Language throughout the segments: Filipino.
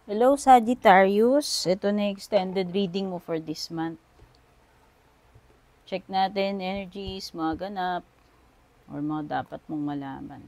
Hello, Sagittarius. Ito na yung extended reading mo for this month. Check natin energies, mga ganap, or mga dapat mong malaman.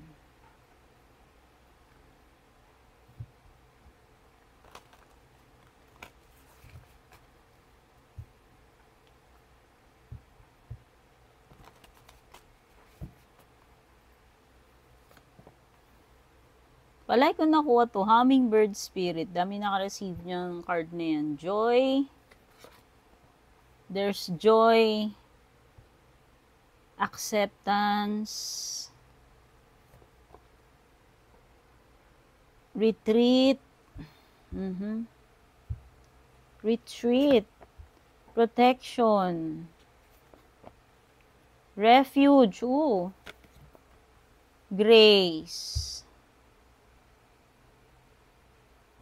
Palay ko nakuha to, Hummingbird Spirit. Dami naka-receive niyang card na yan. Joy. There's joy. Acceptance. Retreat. Retreat. Protection. Refuge. Ooh. Grace.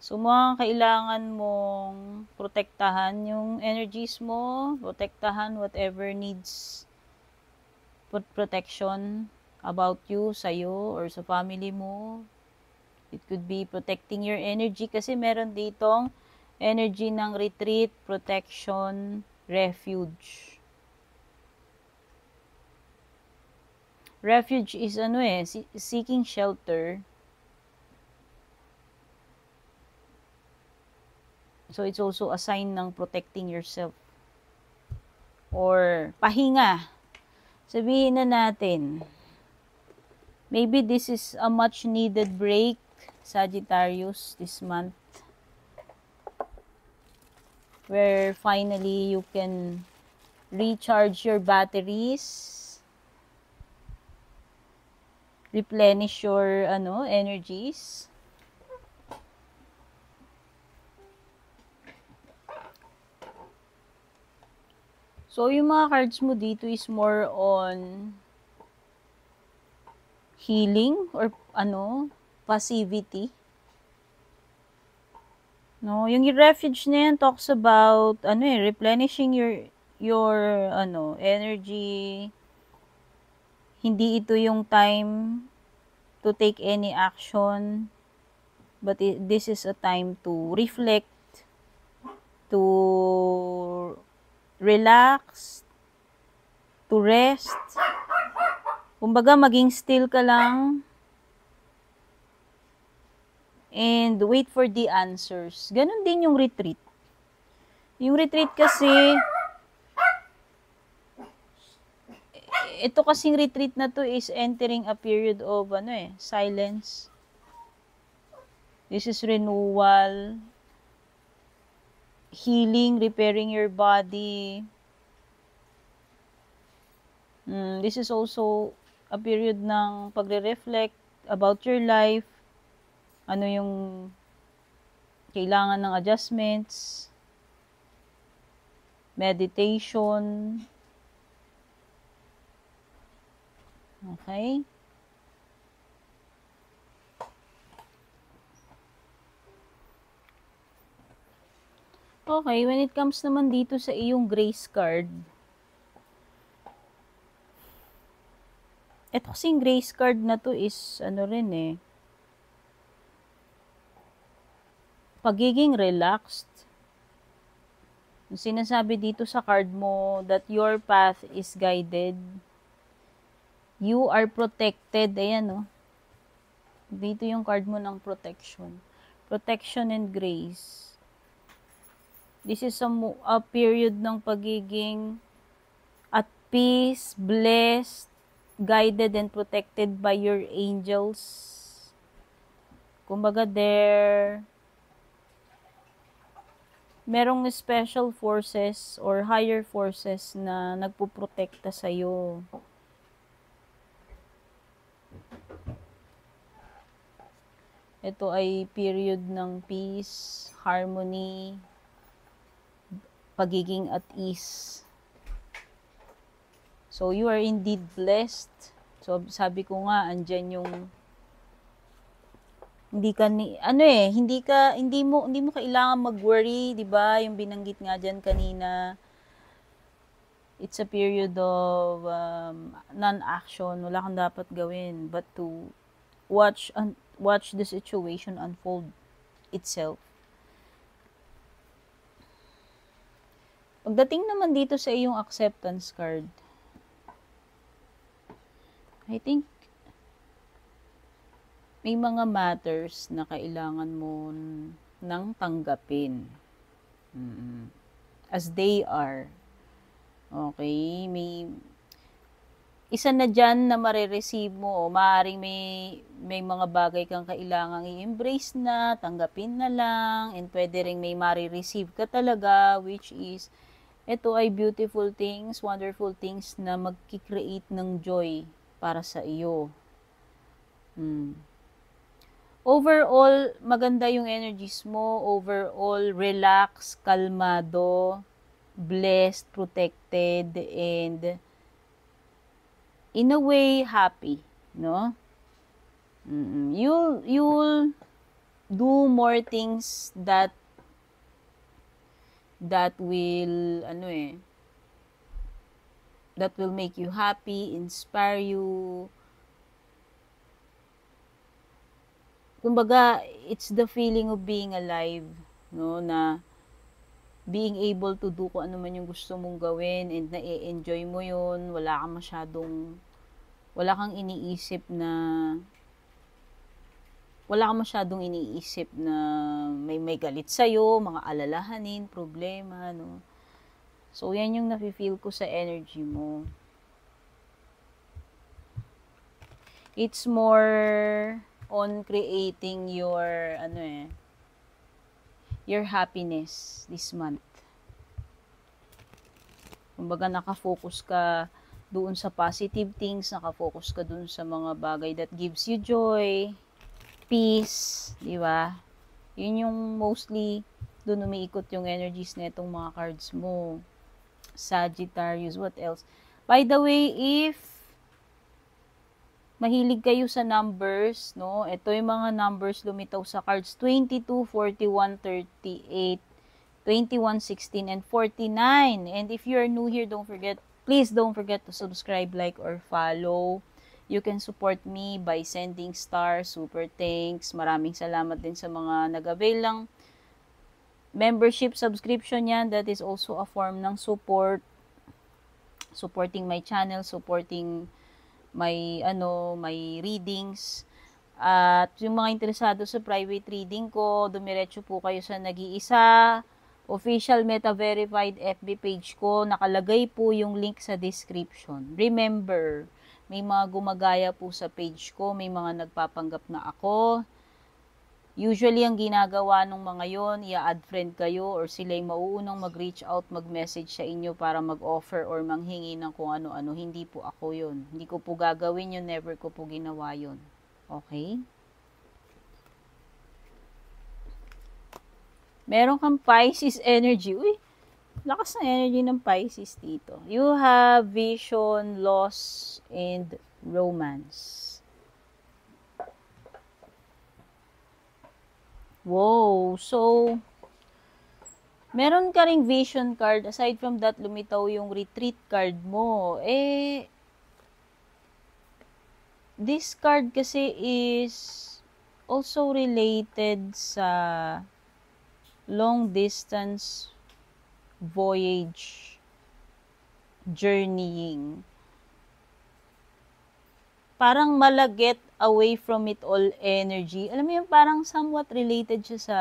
So, mga kailangan mong protektahan yung energies mo, protektahan whatever needs protection about you, sa'yo, or sa family mo. It could be protecting your energy kasi meron ditong energy ng retreat, protection, refuge. Refuge is seeking shelter. So, it's also a sign ng protecting yourself. Or, pahinga. Sabihin na natin, maybe this is a much needed break, Sagittarius, this month. Where finally you can recharge your batteries, replenish your energies. So, yung mga cards mo dito is more on healing or passivity. No, yung refuge na yan talks about replenishing your energy. Hindi ito yung time to take any action, but this is a time to reflect, to relax, to rest. Kumbaga, maging still ka lang and wait for the answers. Ganon din yung retreat. Yung retreat kasi, ito kasing retreat na to is entering a period of silence. This is renewal, healing, repairing your body. This is also a period ng pagre-reflect about your life. Ano yung kailangan ng adjustments, meditation. Okay? Okay, when it comes naman dito sa iyong grace card, eto kasing grace card na to is pagiging relaxed. Sinasabi dito sa card mo that your path is guided. You are protected. Ayan, dito yung card mo ng protection. Protection and grace. This is a period ng pagiging at peace, blessed, guided and protected by your angels. Kumbaga merong special forces or higher forces na nagpuprotekta sa'yo. Ito ay period ng peace, harmony, pagiging at ease. So, you are indeed blessed. So, sabi ko nga, andyan yung hindi mo kailangan mag-worry, 'di ba? Yung binanggit nga diyan kanina. It's a period of non-action. Wala kang dapat gawin but to watch the situation unfold itself. Pagdating naman dito sa iyong acceptance card, I think may mga matters na kailangan mo nang tanggapin. As they are. Okay? May isa na dyan na marireceive mo. Maaaring may mga bagay kang kailangang i-embrace na, tanggapin na lang, and pwede rin may marireceive ka talaga, which is, ito ay beautiful things, wonderful things na magkikreate ng joy para sa iyo. Overall, maganda yung energies mo. Overall, relax, kalmado, blessed, protected, and in a way, happy, no? You'll do more things that will, that will make you happy, inspire you. Kumbaga, it's the feeling of being alive, no? Na being able to do kung ano man yung gusto mong gawin and na-enjoy mo yun, wala kang iniisip na may galit sa'yo, mga alalahanin, problema, no? So, yan yung nafe-feel ko sa energy mo. It's more on creating your, your happiness this month. Kumbaga, nakafocus ka doon sa positive things, nakafocus ka doon sa mga bagay that gives you joy, peace, di ba? Yun yung mostly doon umiikot yung energies na itong mga cards mo. Sagittarius, what else? By the way, if mahilig kayo sa numbers, no? Ito yung mga numbers lumitaw sa cards 22, 41, 38, 21, 16, and 49. And if you're new here, please don't forget to subscribe, like, or follow. You can support me by sending stars, super thanks. Maraming salamat din sa mga nag-avail ng membership subscription yan. That is also a form ng support. Supporting my channel, supporting my readings. At yung mga interesado sa private reading ko, dumiretso po kayo sa Nag-iisa official Meta verified FB page ko. Nakalagay po yung link sa description. Remember, may mga gumagaya po sa page ko, may mga nagpapanggap na ako. Usually, ang ginagawa ng mga yon, i-add friend kayo or sila yung mauunang mag-reach out, mag-message sa inyo para mag-offer or manghingi ng kung ano-ano. Hindi po ako yon. Hindi ko po gagawin yun, never ko po ginawa yon. Okay? Meron kang Pisces energy. Uy, lakas ng energy ng Pisces dito. You have vision, loss, and romance. Wow. So, meron ka ring vision card. Aside from that, lumitaw yung retreat card mo. This card kasi is also related sa long distance voyage, journeying. Parang malaget away from it all energy. Alam mo yung parang somewhat related siya sa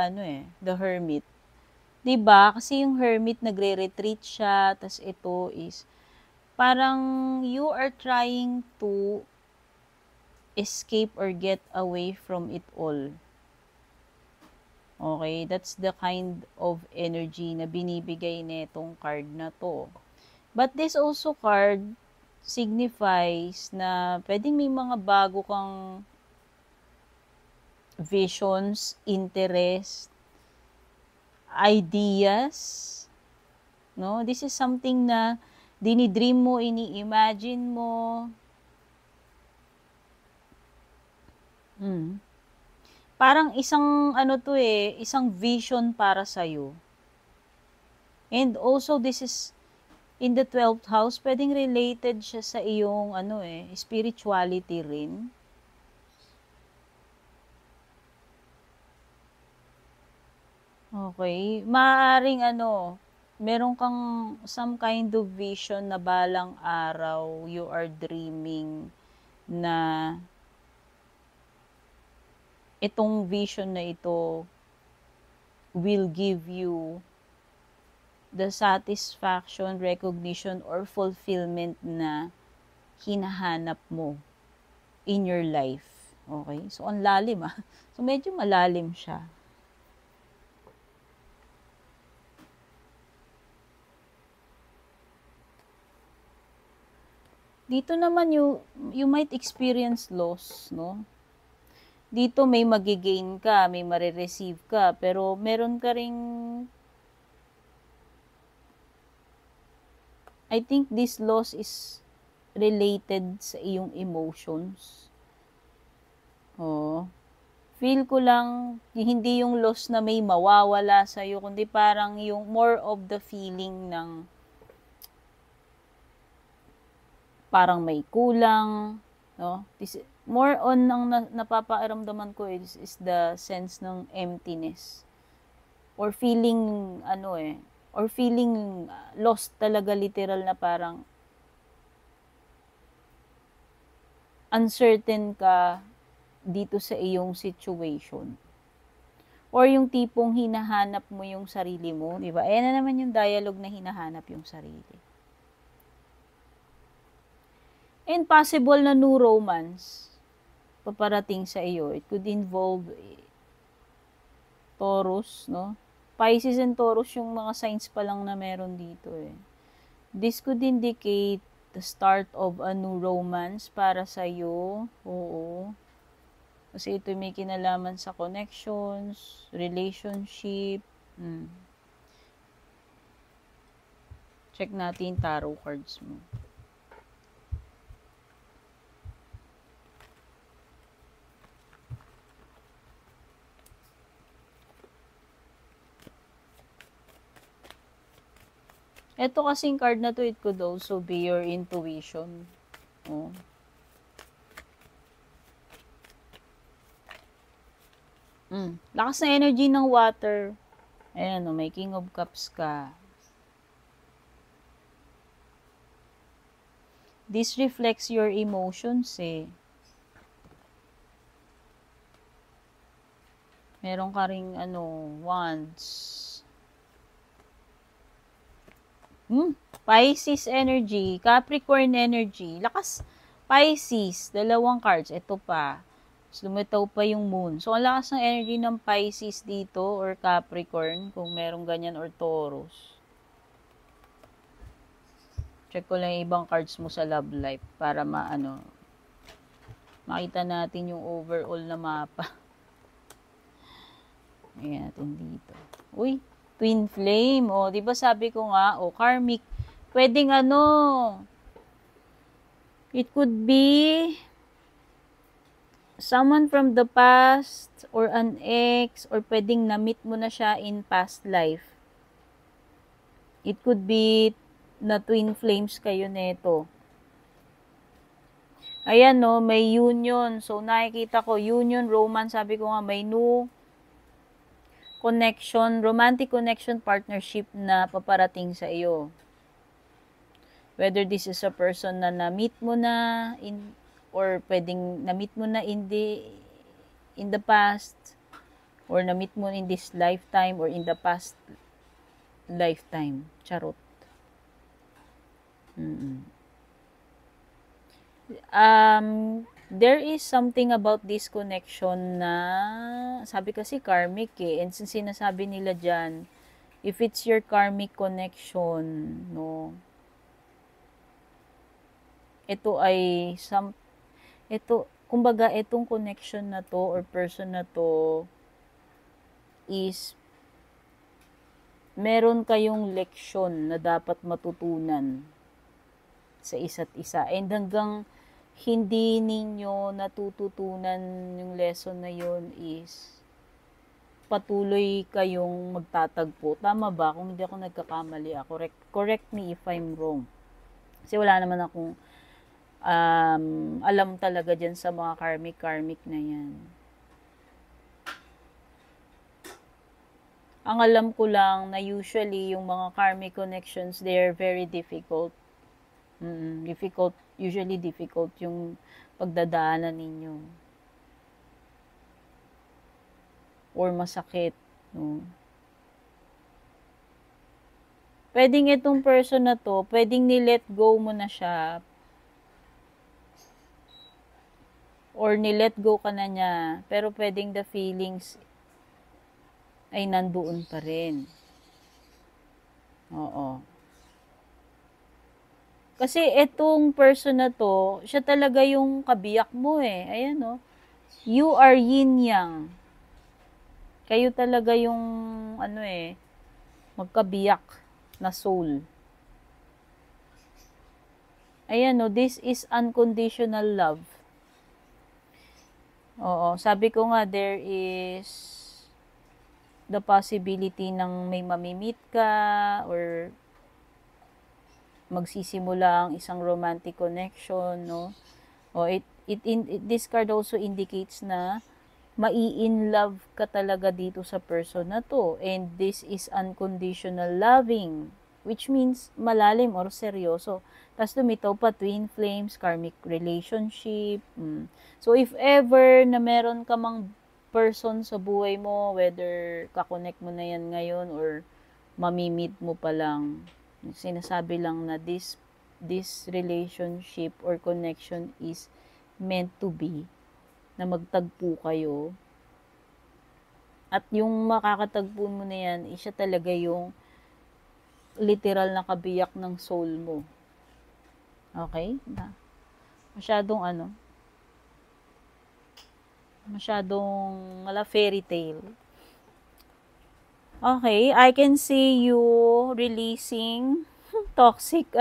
The Hermit. 'Di ba? Kasi yung Hermit nagre-retreat siya, tas ito is parang you are trying to escape or get away from it all. Okay, that's the kind of energy na binibigay netong card na to. But this also card signifies na pwedeng may mga bago kang visions, interest, ideas, no? This is something na dinidream mo, ini-imagine mo. Parang isang isang vision para sa'yo. And also, this is in the 12th house, pwedeng related siya sa iyong spirituality rin. Okay. Maaaring meron kang some kind of vision na balang araw, you are dreaming na itong vision na ito will give you the satisfaction, recognition, or fulfillment na hinahanap mo in your life. Okay? So, ang lalim So, medyo malalim siya. Dito naman you might experience loss, no? Dito may magigain ka, may marireceive ka, pero meron ka ring I think this loss is related sa iyong emotions. Feel ko lang, hindi yung loss na may mawawala sa'yo, kundi parang yung more of the feeling ng parang may kulang, no? More on ang napaparamdaman ko is the sense ng emptiness. Or feeling, or feeling lost talaga, literal na parang uncertain ka dito sa iyong situation. Or yung tipong hinahanap mo yung sarili mo, di ba? Ayan na naman yung dialogue na hinahanap yung sarili. And possible na new romance paparating sa iyo. It could involve Taurus, no? Pisces and Taurus yung mga signs pa lang na meron dito This could indicate the start of a new romance para sa iyo. Oo. Kasi ito may kinalaman sa connections, relationship. Check natin tarot cards mo. Ito kasing card na to, it could also be your intuition. Lakas na energy ng water. Ayan, may King of Cups ka. This reflects your emotions Meron ka ring Wands. Pisces energy, Capricorn energy. Lakas Pisces, dalawang cards. Ito pa. Lumitaw pa yung moon. So, ang lakas ng energy ng Pisces dito or Capricorn, kung merong ganyan, or Taurus. Check ko lang yung ibang cards mo sa love life para makita natin yung overall na mapa. Ayan natin dito. Uy, twin flame. Di ba sabi ko nga, karmic. Pwedeng it could be someone from the past or an ex, or pwedeng na-meet mo na siya in past life. It could be na twin flames kayo neto. Ayan may union. So, nakikita ko, union, romance, sabi ko nga, may new connection, romantic connection, partnership na paparating sa iyo. Whether this is a person na na-meet mo na or pwedeng na-meet mo na in the past, or na-meet mo in this lifetime or in the past lifetime. Charot. There is something about this connection na, sabi kasi karmic and sinasabi nila dyan, if it's your karmic connection, ito ay kumbaga, itong connection na to or person na to is meron kayong leksyon na dapat matutunan sa isa't isa. And hanggang hindi ninyo natututunan yung lesson na yun is patuloy kayong magtatagpo. Tama ba? Kung hindi ako nagkakamali, correct me if I'm wrong. Kasi wala naman akong alam talaga dyan sa mga karmic na yan. Ang alam ko lang na usually yung mga karmic connections, they're very difficult. Usually difficult yung pagdadaanan ninyo. Or masakit, no? Pwedeng itong person na to, pwedeng ni-let go mo na siya. Or ni-let go ka na niya, pero pwedeng the feelings ay nandoon pa rin. Oo. Kasi itong person na to, siya talaga yung kabiyak mo eh. Ayan no. You are yin-yang. Kayo talaga yung magkabiyak na soul. Ayan no, this is unconditional love. Oo, sabi ko nga there is the possibility ng may mamimit ka or magsisimula ang isang romantic connection, no? O this card also indicates na mai-in love ka talaga dito sa person na to, and this is unconditional loving, which means malalim or seryoso. Tapos lumitaw pa twin flames, karmic relationship. So if ever na meron ka mang person sa buhay mo, whether kakonect mo na yan ngayon or mamimit mo pa lang, sinasabi lang na this relationship or connection is meant to be, na magtagpo kayo. At yung makakatagpo mo na yan, siya talaga yung literal na kabiyak ng soul mo. Okay? Masyadong wala fairy tale. Okay, I can see you releasing toxic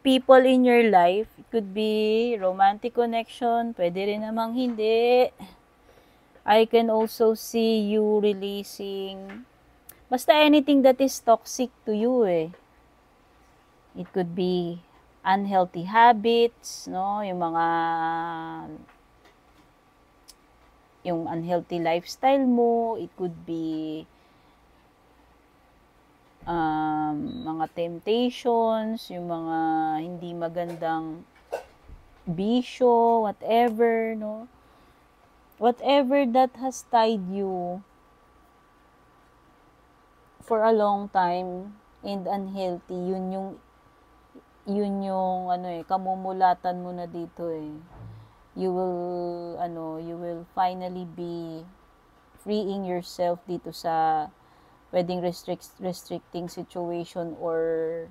people in your life. It could be romantic connection, pwede rin namang hindi. I can also see you releasing basta anything that is toxic to you eh. It could be unhealthy habits, no? Yung unhealthy lifestyle mo. It could be mga temptations, yung mga hindi magandang bisyo, whatever, no? Whatever that has tied you for a long time and unhealthy, yun yung kamumulatan mo na dito eh. You will finally be freeing yourself dito sa pwedeng restricting situation or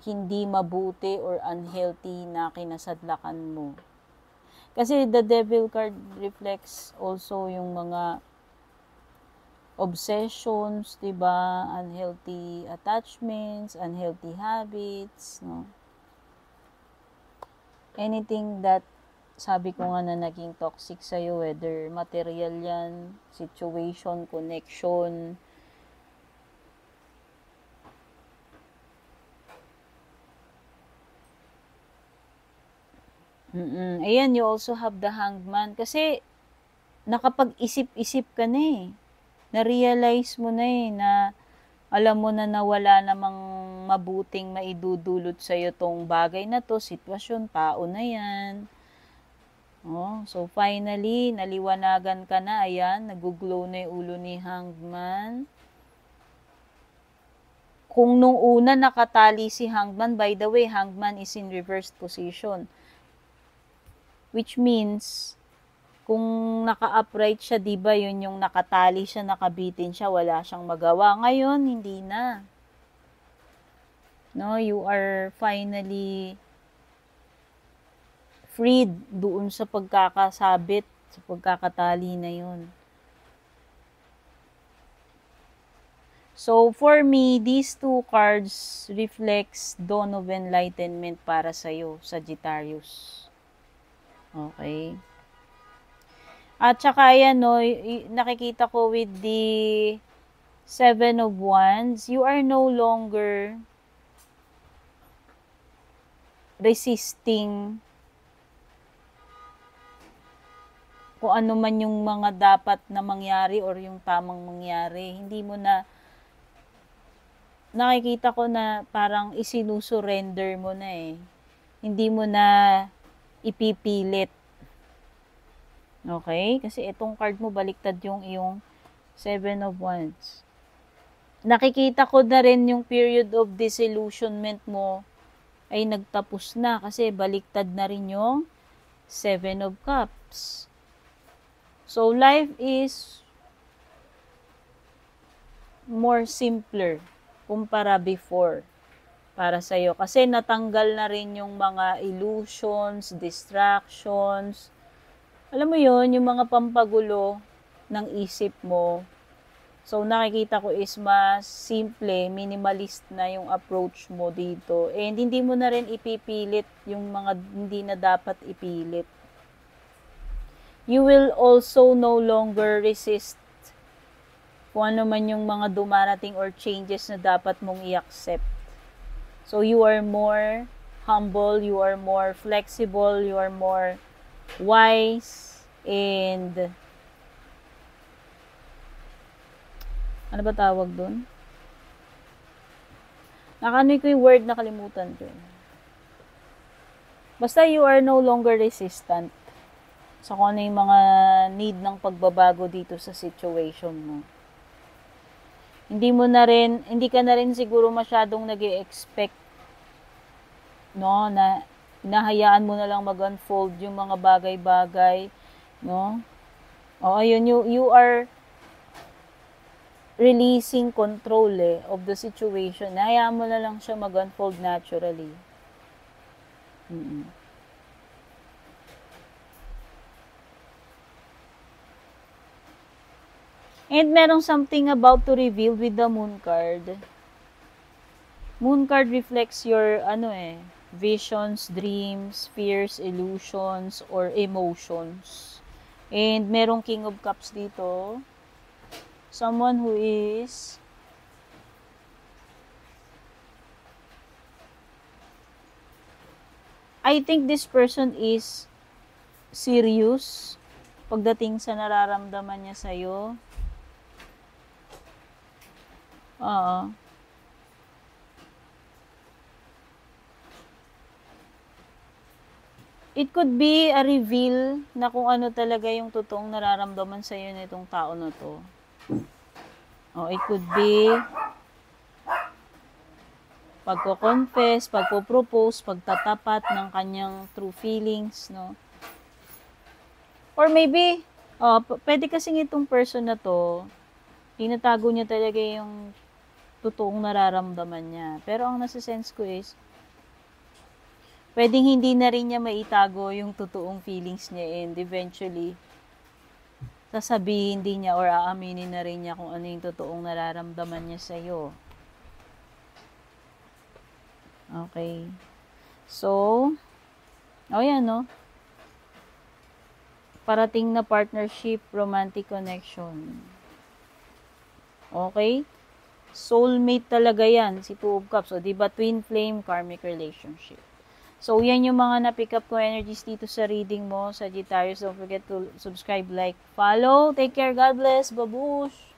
hindi mabuti or unhealthy na kinasadlakan mo. Kasi the devil card reflects also yung mga obsessions, 'di ba? Unhealthy attachments, unhealthy habits, no? Anything that sabi ko nga na naging toxic sa'yo, whether material yan, situation, connection. Ayan, you also have the Hangman. Kasi, nakapag-isip-isip ka na eh. Na-realize mo na eh, na alam mo na nawala namang mabuting maidudulot sa'yo tong bagay na to, sitwasyon, tao na yan. Oh, so finally, naliwanagan ka na, ayan, nag-glow na yung ulo ni Hangman. Kung nung una nakatali si Hangman, by the way, Hangman is in reversed position. Which means, kung naka-upright siya, diba, yun yung nakatali siya, nakabitin siya, wala siyang magawa. Ngayon, hindi na. No, you are finally freed doon sa pagkakasabit, sa pagkakatali na yun. So, for me, these two cards reflects dawn of enlightenment para sa'yo, Sagittarius. Okay? At saka yan, no, nakikita ko with the 7 of Wands, you are no longer resisting kung ano man yung mga dapat na mangyari or yung tamang mangyari. Hindi mo na, nakikita ko na parang isinusurrender mo na eh. Hindi mo na ipipilit. Okay? Kasi itong card mo, baliktad yung iyong 7 of Wands. Nakikita ko na rin yung period of disillusionment mo ay nagtapos na kasi baliktad na rin yung 7 of Cups. So, life is more simpler kumpara before para sa'yo. Kasi natanggal na rin yung mga illusions, distractions. Alam mo yon, yung mga pampagulo ng isip mo. So, nakikita ko is mas simple, minimalist na yung approach mo dito. And hindi mo na rin ipipilit yung mga hindi na dapat ipilit. You will also no longer resist kung ano man yung mga dumarating or changes na dapat mong i-accept. So, you are more humble, you are more flexible, you are more wise, and ano ba tawag dun? Nakanoy ko yung word, nakalimutan ko. Basta you are no longer resistant sa kung ano yung mga need ng pagbabago dito sa situation mo. Hindi ka na rin siguro masyadong nag-e-expect, no, na hinahayaan mo na lang mag-unfold yung mga bagay-bagay, no? O, ayun, you are releasing control of the situation. Hayaan mo na lang siya mag-unfold naturally. And merong something about to reveal with the Moon card. Moon card reflects your visions, dreams, fears, illusions, or emotions. And merong King of Cups dito. Someone who is I think this person is serious pagdating sa nararamdaman niya sa'yo. It could be a reveal na kung ano talaga yung totoong nararamdaman sa'yo nitong tao na to. It could be pagko-confess, pagpo-propose, pagtatapat ng kanyang true feelings, no? Or maybe, pwede kasing itong person na to, tinatago niya talaga yung totoong nararamdaman niya. Pero ang nasa-sense ko is, pwedeng hindi na rin niya maitago yung totoong feelings niya and eventually, sasabihin din niya or aaminin na rin niya kung ano yung totoong nararamdaman niya sa'yo. Okay. So, yan, no? Parating na partnership, romantic connection. Okay? Soulmate talaga yan, si Two of Cups. So, diba, twin flame, karmic relationship. So, yan yung mga na-pick up ko energies dito sa reading mo, Sagittarius. Don't forget to subscribe, like, follow. Take care. God bless. Babush!